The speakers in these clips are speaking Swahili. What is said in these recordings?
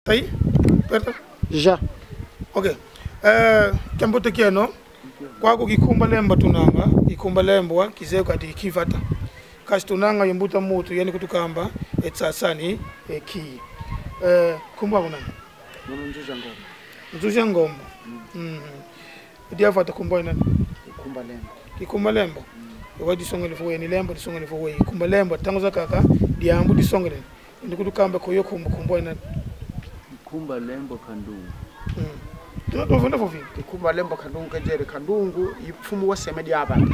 Tai? Perto? Já. Ok. Kambo tekiano. Kwako kikumba lemba tunanga, kikumba lembwa kizeo kati kivata. Kasi tunanga yombuta mutu yani kutukamba etsasani ki. Kumba kuna. Nzusha ngomba. Nzusha ngomba. Dia fata kumba ina Kikumba lemba. Kikumba lemba. Wadi songele fo ni lemba di songele fo we. Kumba lemba tangu zakaka dia ambu di songele. Ndi kutukamba koyo kumba ina. Kikumba lemba kandungu. Tunavona fofi. Kikumba lemba kandungu kejere kandungu ifumu wasemedi abata.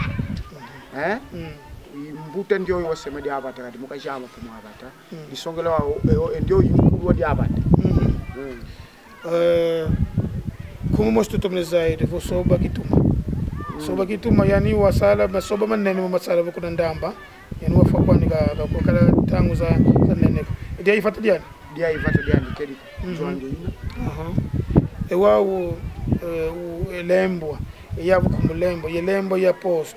Mbuta ndio wasemedi abata kati mukashama fumu abata. Isongele wa ndio yimkulu wadi abata. Como mostro tu mezai de soba kituma. Soba kituma yani wasala masoba manene mu masala bukuna ndamba. Yani wafakwani ga kala tangu za nene. Dia ifata diani. Dia ifata diani kedi. Zwange ina. Ewawo lembwa yavu kumulembo ye lembo ya post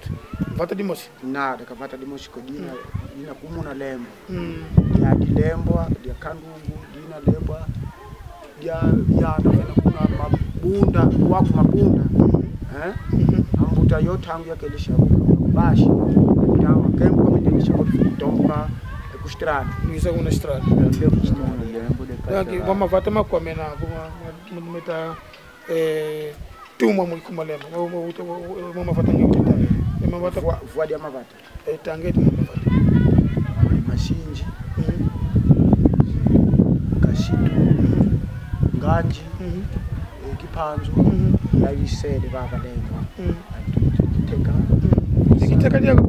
vata dimosi nada kavata dimosi ko dina kumuna lembo ya dilembwa dia kandungu dina lembwa dia ya na kuna mabunda waku mabunda ambuta yotangu yake lisha bashi dawa kembo kama ndilisha kutomba kustrada nisa kuna strada Wama vata makwamena meta tuma mwikumalema mama vata ngita mama vata vuadi ama vata tangeti mama vata mashinji kashitu nganji kipanzo yayisele baba lenga kiteka dia kwa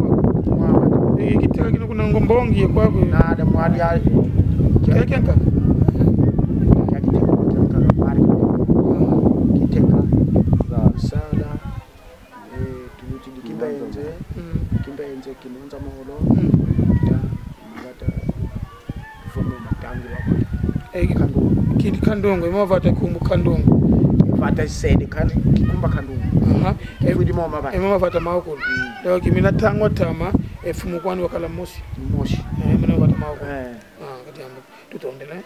kiteka kino kuna ngombongi kwa nada mwadi ya kenka sala tuti kimbenze kinonza maholo ngata fomo matangi wako kandongo imavata kumbu kandongo vata sede kan kikumba kandongo evudi mama ba mama vata mako leo kimina tangwa tama efumu kwani wakala moshi moshi mina vata mako kati ambo tutondele